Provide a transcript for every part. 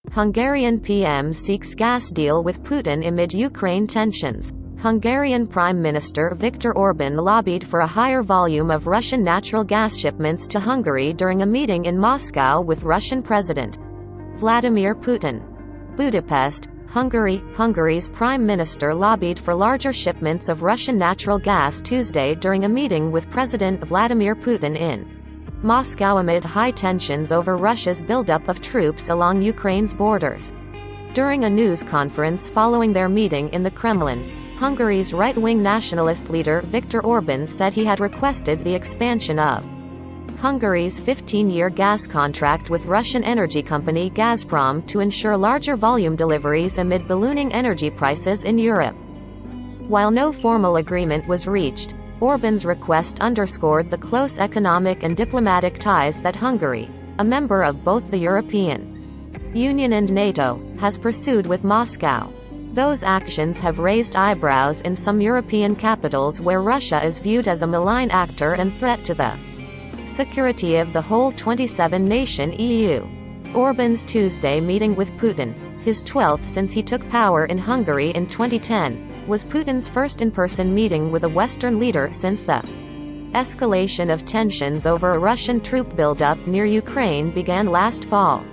Hungarian PM seeks gas deal with Putin amid Ukraine tensions. Hungarian Prime Minister Viktor Orbán lobbied for a higher volume of Russian natural gas shipments to Hungary during a meeting in Moscow with Russian President Vladimir Putin. Budapest, Hungary. Hungary's Prime Minister lobbied for larger shipments of Russian natural gas Tuesday during a meeting with President Vladimir Putin in Moscow amid high tensions over Russia's buildup of troops along Ukraine's borders. During a news conference following their meeting in the Kremlin, Hungary's right-wing nationalist leader Viktor Orbán said he had requested the expansion of Hungary's 15-year gas contract with Russian energy company Gazprom to ensure larger volume deliveries amid ballooning energy prices in Europe. While no formal agreement was reached, Orbán's request underscored the close economic and diplomatic ties that Hungary, a member of both the European Union and NATO, has pursued with Moscow. Those actions have raised eyebrows in some European capitals where Russia is viewed as a malign actor and threat to the security of the whole 27-nation EU. Orbán's Tuesday meeting with Putin, his 12th since he took power in Hungary in 2010, was Putin's first in-person meeting with a Western leader since the escalation of tensions over a Russian troop buildup near Ukraine began last fall.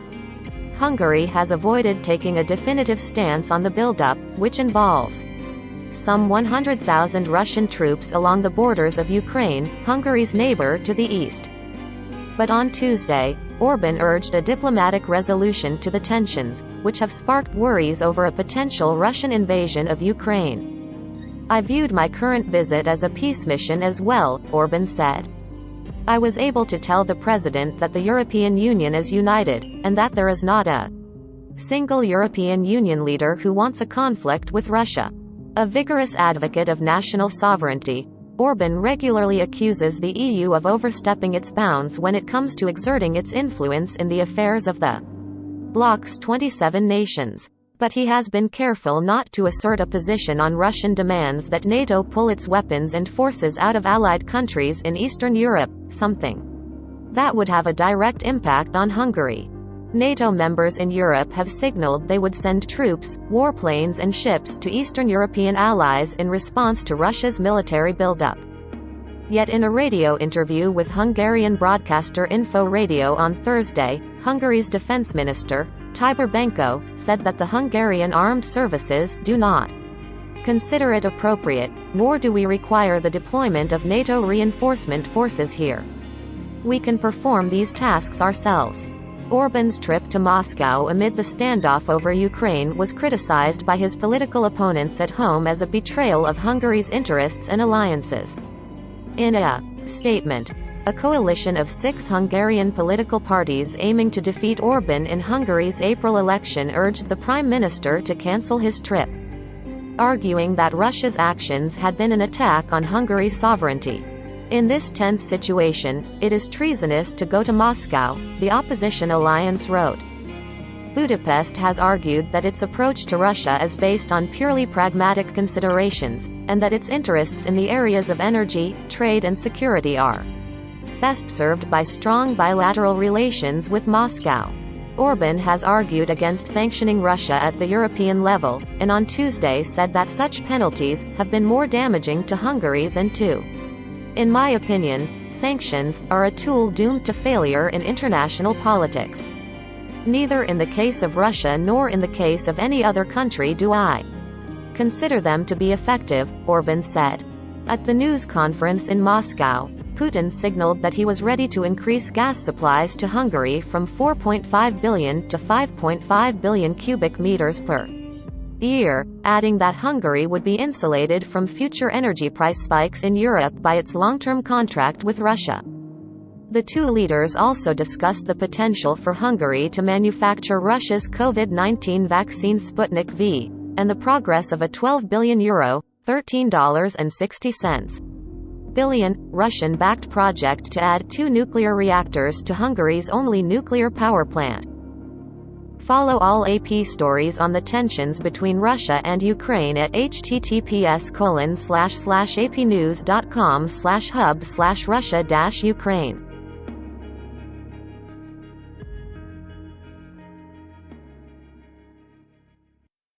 Hungary has avoided taking a definitive stance on the buildup, which involves some 100,000 Russian troops along the borders of Ukraine, Hungary's neighbor to the east. But on Tuesday, Orbán urged a diplomatic resolution to the tensions, which have sparked worries over a potential Russian invasion of Ukraine. "I viewed my current visit as a peace mission as well," Orbán said. "I was able to tell the president that the European Union is united, and that there is not a single European Union leader who wants a conflict with Russia." A vigorous advocate of national sovereignty, Orbán regularly accuses the EU of overstepping its bounds when it comes to exerting its influence in the affairs of the bloc's 27 nations. But he has been careful not to assert a position on Russian demands that NATO pull its weapons and forces out of allied countries in Eastern Europe, something that would have a direct impact on Hungary. NATO members in Europe have signaled they would send troops, warplanes and ships to Eastern European allies in response to Russia's military buildup. Yet in a radio interview with Hungarian broadcaster Info Radio on Thursday, Hungary's defense minister, Tibor Benko, said that the Hungarian armed services do not consider it appropriate, nor do we require the deployment of NATO reinforcement forces here. We can perform these tasks ourselves. Orbán's trip to Moscow amid the standoff over Ukraine was criticized by his political opponents at home as a betrayal of Hungary's interests and alliances. In a statement, a coalition of 6 Hungarian political parties aiming to defeat Orbán in Hungary's April election urged the prime minister to cancel his trip, arguing that Russia's actions had been an attack on Hungary's sovereignty. "In this tense situation, it is treasonous to go to Moscow," the opposition alliance wrote. Budapest has argued that its approach to Russia is based on purely pragmatic considerations, and that its interests in the areas of energy, trade and security are best served by strong bilateral relations with Moscow. Orbán has argued against sanctioning Russia at the European level, and on Tuesday said that such penalties have been more damaging to Hungary than to. "In my opinion, sanctions are a tool doomed to failure in international politics. Neither in the case of Russia nor in the case of any other country do I consider them to be effective," Orbán said. At the news conference in Moscow, Putin signaled that he was ready to increase gas supplies to Hungary from 4.5 billion to 5.5 billion cubic meters per year, adding that Hungary would be insulated from future energy price spikes in Europe by its long-term contract with Russia. The two leaders also discussed the potential for Hungary to manufacture Russia's COVID-19 vaccine Sputnik V, and the progress of a €12 billion ($13.60 billion) Russian-backed project to add 2 nuclear reactors to Hungary's only nuclear power plant. Follow all AP stories on the tensions between Russia and Ukraine at https://apnews.com/hub/Russia-Ukraine.